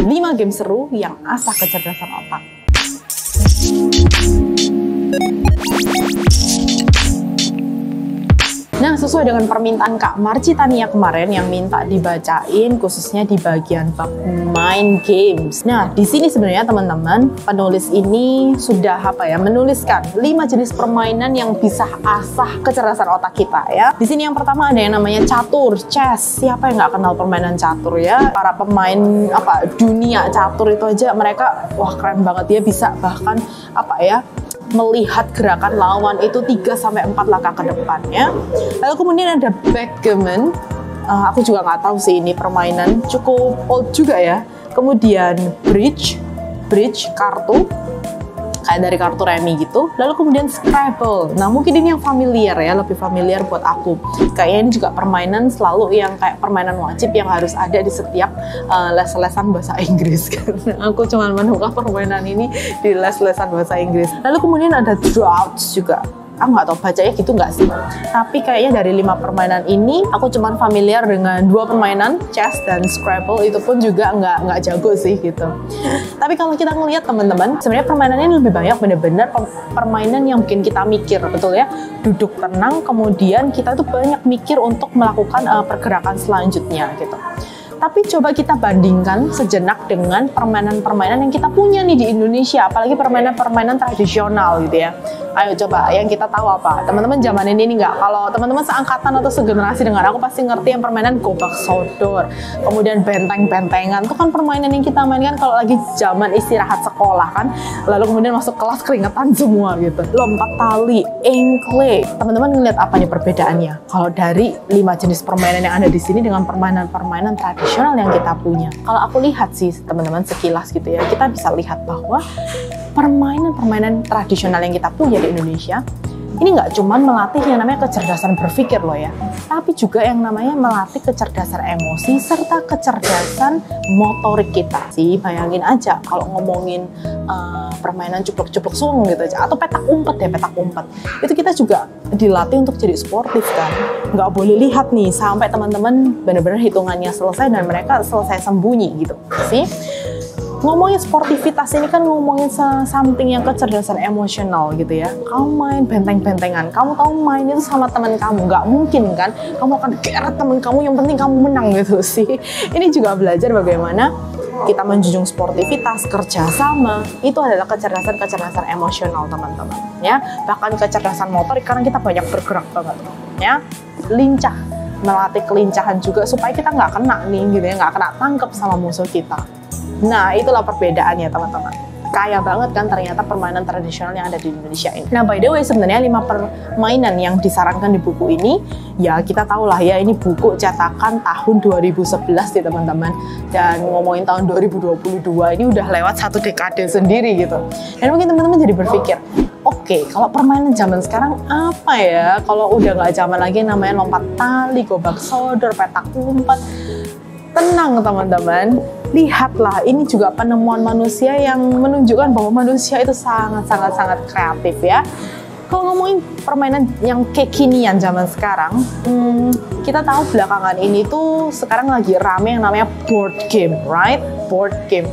5 game seru yang asah kecerdasan otak. Nah, sesuai dengan permintaan Kak Marci Tania kemarin yang minta dibacain khususnya di bagian bab main games. Nah, di sini sebenarnya teman-teman, penulis ini sudah menuliskan 5 jenis permainan yang bisa asah kecerdasan otak kita ya. Di sini yang pertama ada yang namanya catur, chess. Siapa yang nggak kenal permainan catur ya? Para pemain dunia catur itu aja mereka wah keren banget ya, bisa bahkan melihat gerakan lawan itu 3-4 langkah ke depan ya. Lalu kemudian ada backgammon. Aku juga nggak tahu sih ini permainan, cukup old juga ya. Kemudian bridge kartu kayak dari kartu remi gitu. Lalu kemudian Scrabble. Nah, mungkin ini yang familiar ya, lebih familiar buat aku. Kayaknya ini juga permainan selalu yang kayak permainan wajib yang harus ada di setiap les-lesan bahasa Inggris. Karena aku cuma menemukan permainan ini di les-lesan bahasa Inggris. Lalu kemudian ada draughts juga. Aku nggak tahu bacanya gitu nggak sih, tapi kayaknya dari 5 permainan ini aku cuman familiar dengan 2 permainan, chess dan Scrabble, itu pun juga nggak jago sih gitu. Tapi kalau kita ngelihat teman-teman, sebenarnya permainan ini lebih banyak bener-bener permainan yang bikin kita mikir, betul ya, duduk tenang, kemudian kita tuh banyak mikir untuk melakukan pergerakan selanjutnya gitu. Tapi coba kita bandingkan sejenak dengan permainan-permainan yang kita punya nih di Indonesia, apalagi permainan-permainan tradisional gitu ya. Ayo coba yang kita tahu apa? Teman-teman zaman ini nggak? Kalau teman-teman seangkatan atau segenerasi dengan aku pasti ngerti yang permainan gobak sodor, kemudian benteng-bentengan. Itu kan permainan yang kita mainkan kalau lagi zaman istirahat sekolah kan. Lalu kemudian masuk kelas keringetan semua gitu. Lompat tali, engklek. Teman-teman ngeliat apa nih perbedaannya? Kalau dari 5 jenis permainan yang ada di sini dengan permainan-permainan tradisional yang kita punya. Kalau aku lihat sih teman-teman sekilas gitu ya, kita bisa lihat bahwa permainan-permainan tradisional yang kita punya di Indonesia ini nggak cuma melatih yang namanya kecerdasan berpikir loh ya, tapi juga yang namanya melatih kecerdasan emosi serta kecerdasan motorik kita sih. Bayangin aja kalau ngomongin permainan cupluk-cupluk suung gitu aja, atau petak umpet itu kita juga dilatih untuk jadi sportif kan. Nggak boleh lihat nih sampai teman-teman benar-benar hitungannya selesai dan mereka selesai sembunyi gitu sih. Ngomongin sportivitas ini kan ngomongin something yang kecerdasan emosional gitu ya. Kamu main benteng-bentengan, kamu tahu main itu sama teman kamu, nggak mungkin kan kamu akan geret teman kamu, yang penting kamu menang gitu sih. Ini juga belajar bagaimana kita menjunjung sportivitas, kerjasama, itu adalah kecerdasan emosional teman-teman ya. Bahkan kecerdasan motorik karena kita banyak bergerak banget ya, lincah, melatih kelincahan juga supaya kita nggak kena nih gitu ya, nggak kena tangkep sama musuh kita. Nah, itulah perbedaannya teman-teman. Kaya banget kan ternyata permainan tradisional yang ada di Indonesia ini. Nah, by the way, sebenarnya 5 permainan yang disarankan di buku ini, ya kita tahu lah ya, ini buku cetakan tahun 2011 ya teman-teman. Dan ngomongin tahun 2022, ini udah lewat 1 dekade sendiri gitu. Dan mungkin teman-teman jadi berpikir, oke, kalau permainan zaman sekarang apa ya? Kalau udah nggak zaman lagi namanya lompat tali, gobak sodor, petak umpet. Tenang teman-teman, lihatlah ini juga penemuan manusia yang menunjukkan bahwa manusia itu sangat kreatif ya. Kalau ngomongin permainan yang kekinian zaman sekarang, kita tahu belakangan ini tuh sekarang lagi rame yang namanya board game, right? Board game.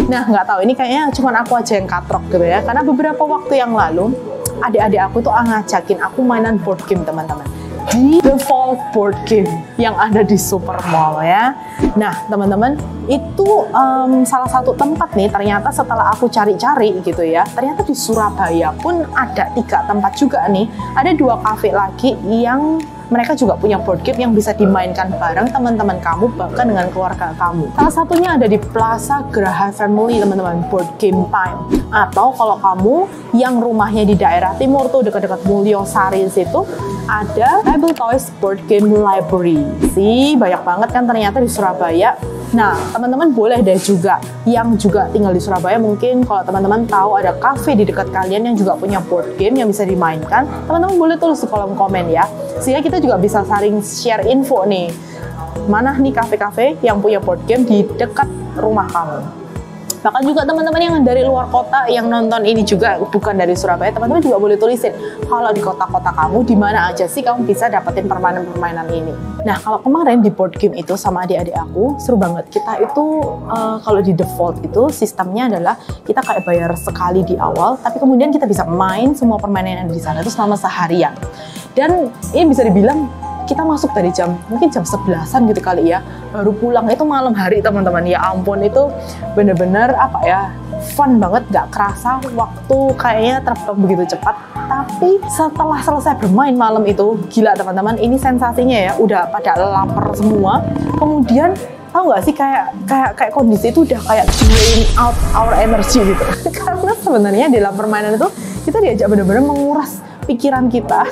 Nah, nggak tahu ini kayaknya cuma aku aja yang katrok gitu ya, karena beberapa waktu yang lalu adik-adik aku tuh ngajakin aku mainan board game teman-teman di The Vault Board Game yang ada di Supermall ya. Nah teman-teman, itu salah satu tempat nih, ternyata setelah aku cari-cari gitu ya, ternyata di Surabaya pun ada 3 tempat juga nih. Ada 2 kafe lagi yang mereka juga punya board game yang bisa dimainkan bareng teman-teman kamu, bahkan dengan keluarga kamu. Salah satunya ada di Plaza Graha Family teman-teman, Board Game Time. Atau kalau kamu yang rumahnya di daerah timur tuh dekat-dekat Mulyosari situ, ada Table Toys Board Game Library. Sih, banyak banget kan ternyata di Surabaya. Nah, teman-teman boleh deh juga yang juga tinggal di Surabaya, mungkin kalau teman-teman tahu ada cafe di dekat kalian yang juga punya board game yang bisa dimainkan, teman-teman boleh tulis di kolom komen ya. Sehingga kita juga bisa saling share info nih. Mana nih kafe-kafe yang punya board game di dekat rumah kamu. Bahkan juga teman-teman yang dari luar kota yang nonton ini juga bukan dari Surabaya, teman-teman juga boleh tulisin kalau di kota-kota kamu di mana aja sih kamu bisa dapetin permainan-permainan ini. Nah, kalau kemarin di board game itu sama adik-adik aku seru banget. Kita itu kalau di default itu sistemnya adalah kita kayak bayar sekali di awal, tapi kemudian kita bisa main semua permainan yang ada di sana itu selama seharian. Dan ini bisa dibilang kita masuk dari mungkin jam 11-an gitu kali ya, baru pulang itu malam hari teman-teman. Ya ampun, itu bener-bener apa ya, fun banget, gak kerasa waktu kayaknya terbang begitu cepat. Tapi setelah selesai bermain malam itu, gila teman-teman, ini sensasinya ya, udah pada lapar semua. Kemudian tahu nggak sih kayak kondisi itu udah kayak drain out our energy gitu. Karena sebenarnya di dalam permainan itu kita diajak benar-benar menguras pikiran kita,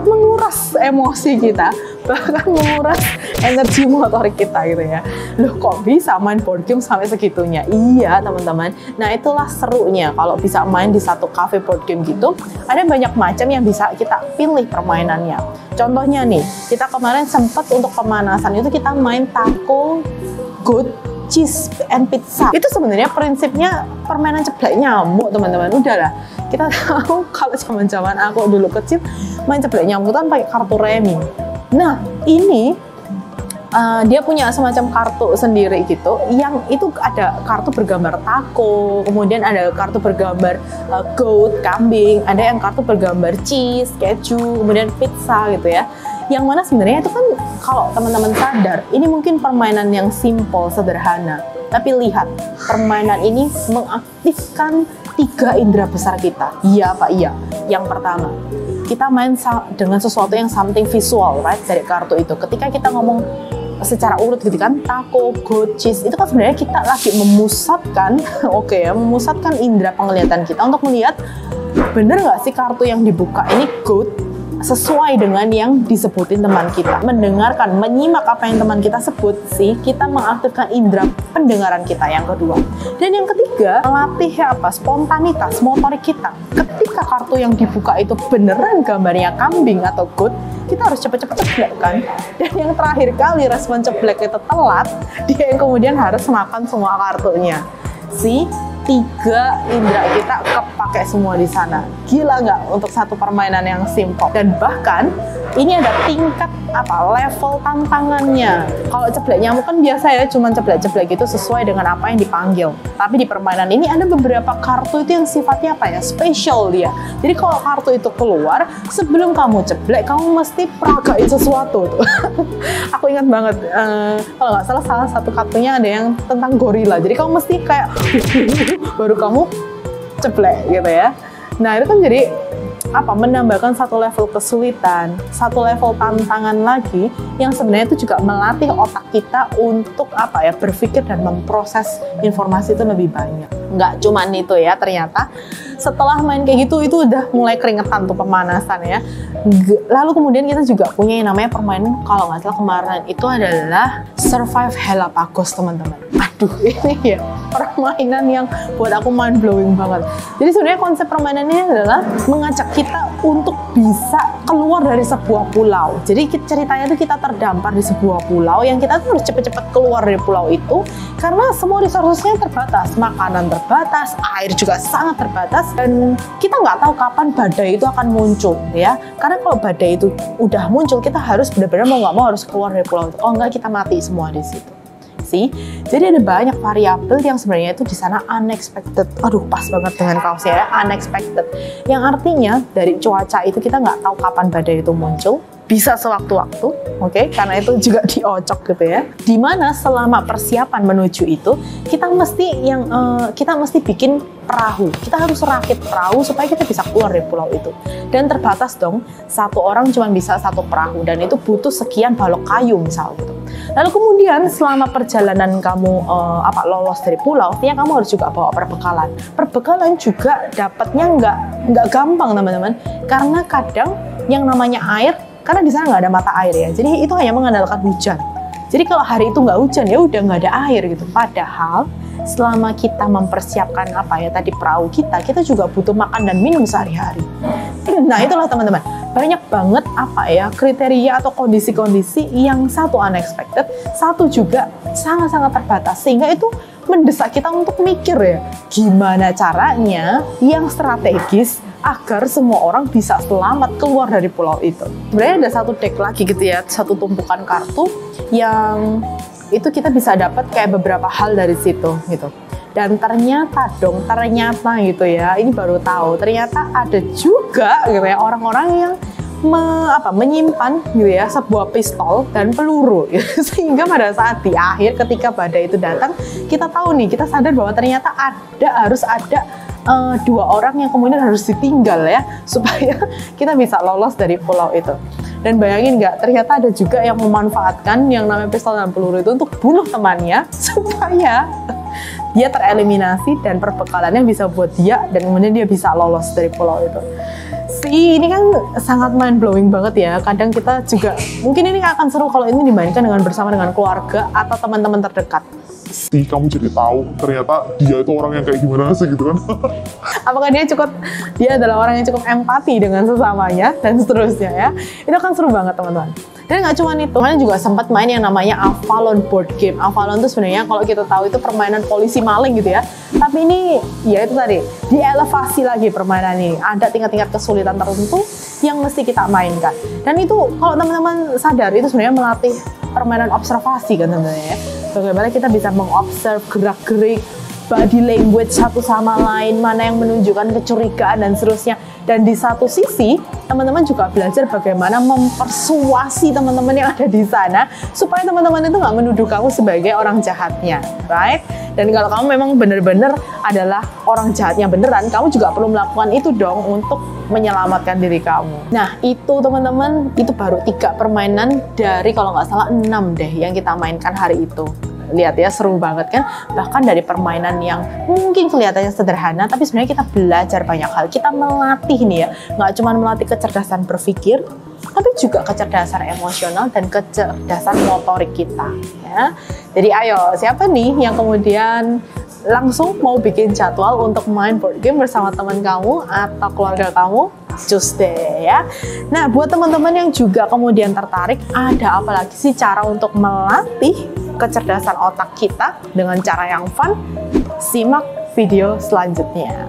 menguras emosi kita, bahkan menguras energi motorik kita gitu ya. Loh, kok bisa main board game sampai segitunya? Iya teman-teman, nah itulah serunya kalau bisa main di satu cafe board game gitu. Ada banyak macam yang bisa kita pilih permainannya. Contohnya nih, kita kemarin sempat untuk pemanasan itu kita main taco, goat, cheese, and pizza. Itu sebenarnya prinsipnya permainan ceblek nyamuk teman-teman. Udahlah, kita tahu kalau zaman-zaman aku dulu kecil main ceblek nyamuk kan pakai kartu remi. Nah ini dia punya semacam kartu sendiri gitu, yang itu ada kartu bergambar taco, kemudian ada kartu bergambar goat, kambing, ada yang kartu bergambar cheese, keju, kemudian pizza gitu ya. Yang mana sebenarnya itu kan kalau teman-teman sadar, ini mungkin permainan yang simple, sederhana. Tapi lihat, permainan ini mengaktifkan 3 indera besar kita. Iya Pak, iya. Yang pertama, kita main dengan sesuatu yang something visual, right? Dari kartu itu. Ketika kita ngomong secara urut gitu kan, taco, goat, cheese, itu kan sebenarnya kita lagi memusatkan, memusatkan indera penglihatan kita untuk melihat bener nggak sih kartu yang dibuka ini goat sesuai dengan yang disebutin teman kita. Mendengarkan, menyimak apa yang teman kita sebut sih, kita mengaktifkan indera pendengaran kita yang kedua. Dan yang ketiga, melatih spontanitas motorik kita. Ketika kartu yang dibuka itu beneran gambarnya kambing atau goat, kita harus cepet-cepet ceblek kan. Dan yang terakhir kali respon ceblek itu telat, dia yang kemudian harus makan semua kartunya. 3 indera kita kepake semua di sana. Gila nggak untuk satu permainan yang simple? Dan bahkan ini ada tingkat level tantangannya. Kalau ceblek nyamuk kan biasa ya, cuma ceblek-ceblek gitu sesuai dengan apa yang dipanggil. Tapi di permainan ini ada beberapa kartu itu yang sifatnya spesial dia. Jadi kalau kartu itu keluar, sebelum kamu ceblek, kamu mesti peragain sesuatu tuh. Aku ingat banget, kalau nggak salah satu kartunya ada yang tentang gorila. Jadi kamu mesti kayak baru kamu ceblek gitu ya. Nah itu kan jadi menambahkan satu level kesulitan, satu level tantangan lagi yang sebenarnya itu juga melatih otak kita untuk berpikir dan memproses informasi itu lebih banyak. Nggak cuman itu ya, ternyata setelah main kayak gitu itu udah mulai keringetan tuh pemanasan ya. Lalu kemudian kita juga punya yang namanya permainan, kalau nggak salah kemarin itu adalah Survive Galapagos teman-teman. Aduh, ini ya permainan yang buat aku mind blowing banget. Jadi sebenarnya konsep permainan ini adalah mengajak kita untuk bisa keluar dari sebuah pulau. Jadi ceritanya itu kita terdampar di sebuah pulau yang kita tuh harus cepet-cepet keluar dari pulau itu karena semua resource-nya terbatas, makanan terbatas, air juga sangat terbatas, dan kita nggak tahu kapan badai itu akan muncul ya. Karena kalau badai itu udah muncul, kita harus benar-benar mau nggak mau harus keluar dari pulau itu. Oh nggak, kita mati semua di situ. Jadi ada banyak variabel yang sebenarnya itu di sana unexpected. Aduh, pas banget dengan kaosnya ya, unexpected. Yang artinya dari cuaca itu kita nggak tahu kapan badai itu muncul. Bisa sewaktu-waktu, karena itu juga diocok gitu ya. Dimana selama persiapan menuju itu kita mesti bikin perahu. Kita harus rakit perahu supaya kita bisa keluar dari pulau itu. Dan terbatas dong, satu orang cuma bisa satu perahu dan itu butuh sekian balok kayu misal gitu. Lalu kemudian selama perjalanan kamu lolos dari pulau, artinya kamu harus juga bawa perbekalan. Perbekalan juga dapatnya nggak gampang teman-teman, karena kadang yang namanya air, karena di sana nggak ada mata air ya, jadi itu hanya mengandalkan hujan. Jadi kalau hari itu nggak hujan ya udah nggak ada air gitu. Padahal selama kita mempersiapkan perahu kita juga butuh makan dan minum sehari-hari. Nah itulah teman-teman, banyak banget kriteria atau kondisi-kondisi yang satu unexpected, satu juga sangat-sangat terbatas, sehingga itu mendesak kita untuk mikir ya, gimana caranya yang strategis agar semua orang bisa selamat keluar dari pulau itu. Sebenarnya ada satu deck lagi gitu ya, satu tumpukan kartu yang itu kita bisa dapat kayak beberapa hal dari situ gitu. Dan ternyata gitu ya, ini baru tahu, ternyata ada juga gitu ya orang-orang yang menyimpan gitu ya sebuah pistol dan peluru gitu. Sehingga pada saat di akhir ketika badai itu datang, kita tahu nih, kita sadar bahwa ternyata harus ada dua orang yang kemudian harus ditinggal ya supaya kita bisa lolos dari pulau itu. Dan bayangin nggak, ternyata ada juga yang memanfaatkan yang namanya pistol dan peluru itu untuk bunuh temannya supaya dia tereliminasi dan perbekalannya bisa buat dia dan kemudian dia bisa lolos dari pulau itu. Ini kan sangat mind blowing banget ya. Kadang kita juga mungkin ini akan seru kalau ini dimainkan bersama dengan keluarga atau teman-teman terdekat. Kamu jadi tahu ternyata dia itu orang yang kayak gimana sih gitu kan. Apakah dia adalah orang yang cukup empati dengan sesamanya dan seterusnya ya. Itu akan seru banget teman-teman. Dan nggak cuma itu, kalian juga sempat main yang namanya Avalon board game. Avalon itu sebenarnya kalau kita tahu itu permainan polisi maling gitu ya. Tapi ini ya itu tadi, dielevasi lagi permainan ini. Ada tingkat-tingkat kesulitan tertentu yang mesti kita mainkan. Dan itu kalau teman-teman sadar itu sebenarnya melatih permainan observasi kan teman-teman ya. Bagaimana kita bisa mengobserv gerak-gerik, body language satu sama lain, mana yang menunjukkan kecurigaan dan seterusnya. Dan di satu sisi, teman-teman juga belajar bagaimana mempersuasi teman-teman yang ada di sana supaya teman-teman itu nggak menuduh kamu sebagai orang jahatnya, right? Dan kalau kamu memang benar-benar adalah orang jahatnya beneran, kamu juga perlu melakukan itu dong untuk menyelamatkan diri kamu. Nah, itu teman-teman, itu baru 3 permainan dari kalau nggak salah 6 deh yang kita mainkan hari itu. Lihat ya, seru banget kan? Bahkan dari permainan yang mungkin kelihatannya sederhana, tapi sebenarnya kita belajar banyak hal. Kita melatih nih ya, nggak cuma melatih kecerdasan berpikir, tapi juga kecerdasan emosional dan kecerdasan motorik kita. Ya. Jadi ayo, siapa nih yang kemudian langsung mau bikin jadwal untuk main board game bersama teman kamu atau keluarga kamu? Cus deh ya. Nah, buat teman-teman yang juga kemudian tertarik, ada apa lagi sih cara untuk melatih kecerdasan otak kita dengan cara yang fun? Simak video selanjutnya.